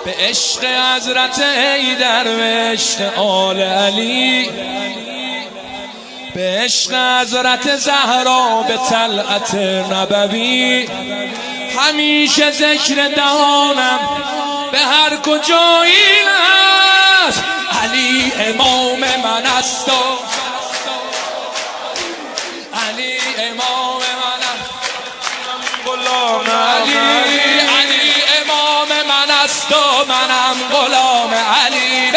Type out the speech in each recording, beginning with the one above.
به عشق حضرت حیدر، به عشق آل علی، به عشق حضرت زهرا، به طلعت نبوی. همیشه ذکر دهانم به هر کجا این است، علی امام من است و علی امام من است، غلام علی. علی امام من است و منم غلام علی.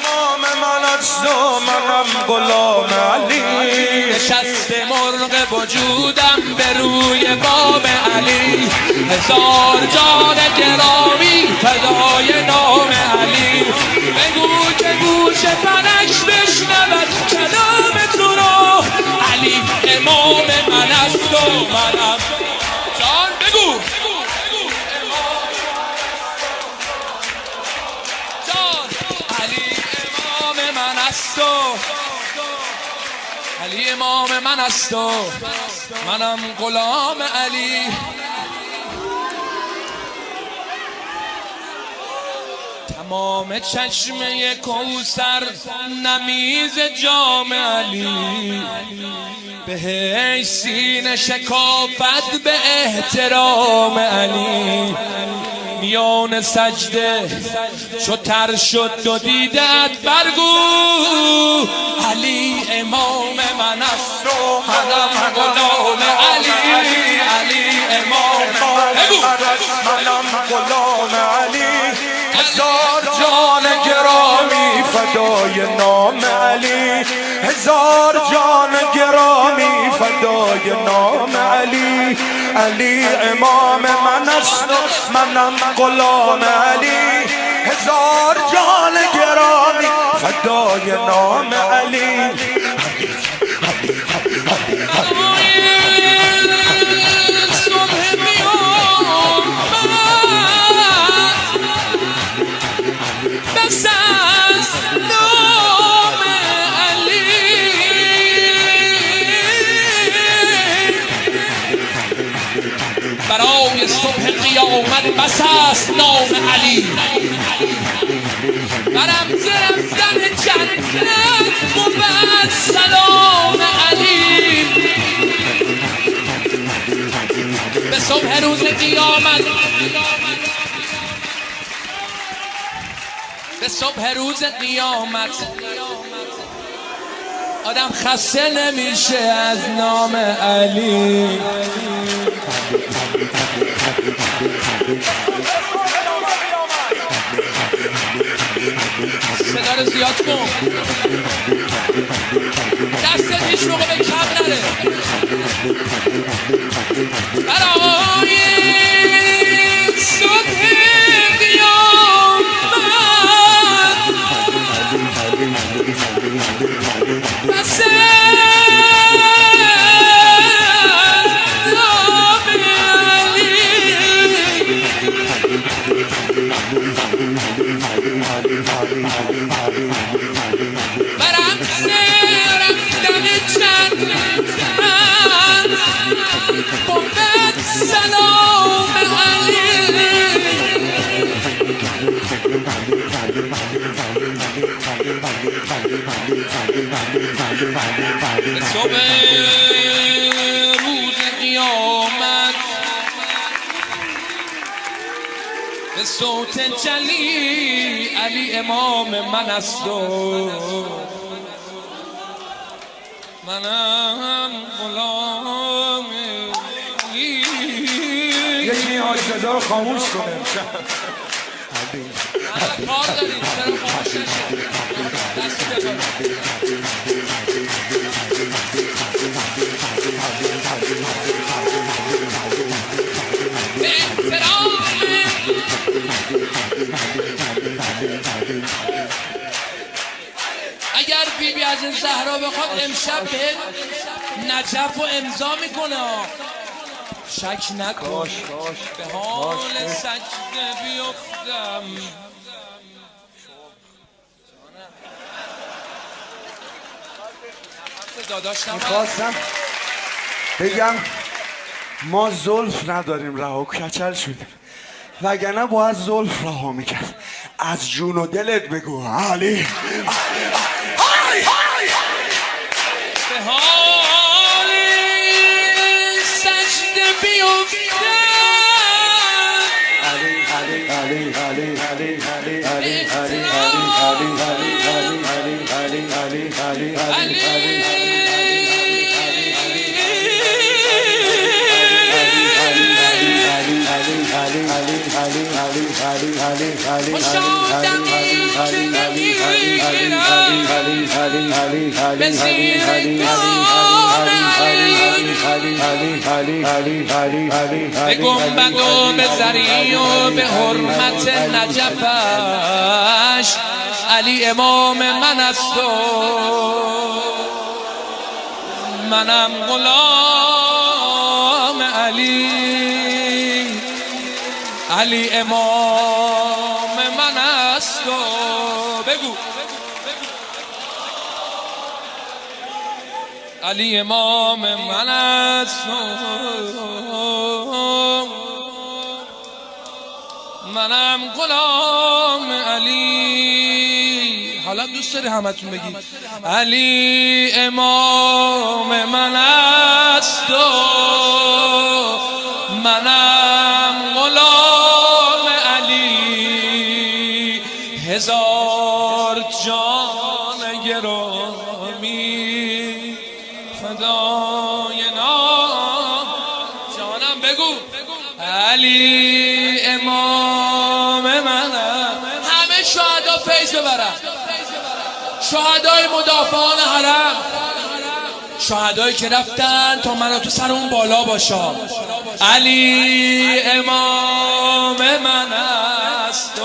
امام من است و منم غلام علی. نشست مرغ وجودم به روی بام علی، هزار جان گرامی فدای نام علی. بگو که گوش فلک بشنود کلام تو را، علی امام من است و منم. جان بگو جان، علی امام من است و علی امام من است و منم غلام علی. تمام چشمه کوثر نمیز جام علی، به سینه شکافت به احترام علی. میان سجده چو تر شد دو دیدت برگو، علی امام من است و منم غلام علی. علی امام منم غلام علی. هزار جان گرامی فدای نام علی. هزار جان گرامی فدای نام علی. علی امام من است و منم غلام علی. هزار جان گرامی فدای نام علی. برای صبح قیامت بس است نام علی. برم زن جنت بود سلام علی. به صبح روز قیامت، به صبح روز قیامت آدم خسته نمیشه از نام علی. صدا رو زیاد کن، دستت هیچ موقع به کم نره. برای صبح قیامت بس برم رفتن چند بود سلام علی. صبح روز قیامت به صوت جلی، علی امام من است و منم غلام علی. یکی این صدا رو خاموش کنه. کار دارید چرا خاموش نشید؟ دستی ببرید. اگر بیبی از این زهرا بخواد امشب به نجف و امضا میکنه، شک نکن به حال سجده بیفتم. میخواستم بگم ما زلف نداریم، رها کچل شدیم. وگرنه باید زلف رها میکرد. از جون و دلت بگو علی. به حال سجده بیفتم علی علی علی علی علی علی علی علی علی علی علی علی به گنبد و به زری و به حرمت نجفش علی امام من است و منم غلام علی. علی امام من است و بگو علی امام من است و منم غلام علی. حالا دوست داری همتون بگید علی امام من است و منم غلام علی. هزار جان گرامی فدای نام جانم بگو علی امام من. همه شهدا فیض ببرن، شهدای مدافعان حرم، شهدایی که رفتن تا منو تو سر اون بالا باشم. علی امام من است و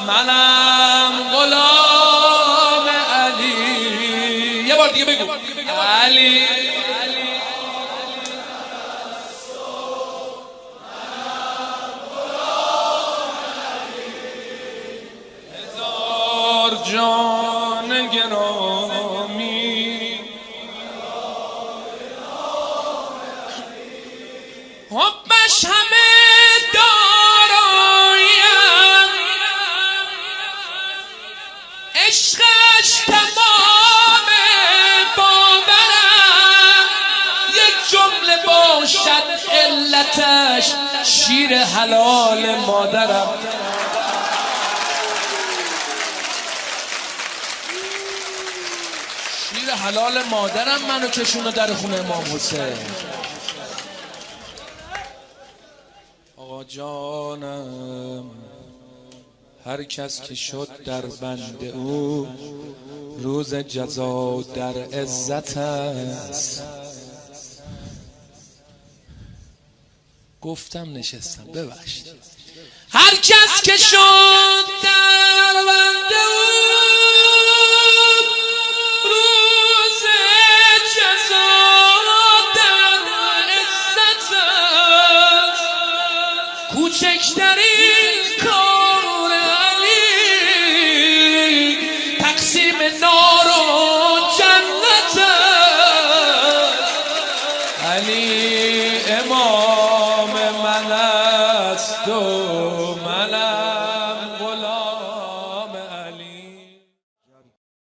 منم غلام علی. یه بار دیگه بگو علی هزار جان گرامی حبش همه دارایم عشقش تمام باورم. یک جمله باشد علتش شیر حلال مادرم. شیر حلال مادرم منو کشونه در خونه امام حسین. آقا جانم هر کس که شد در بند او روز جزا در عزت است. گفتم نشستم ببخشید. هر کس که شد در بند او روز جزا در عزت است. کوچکترین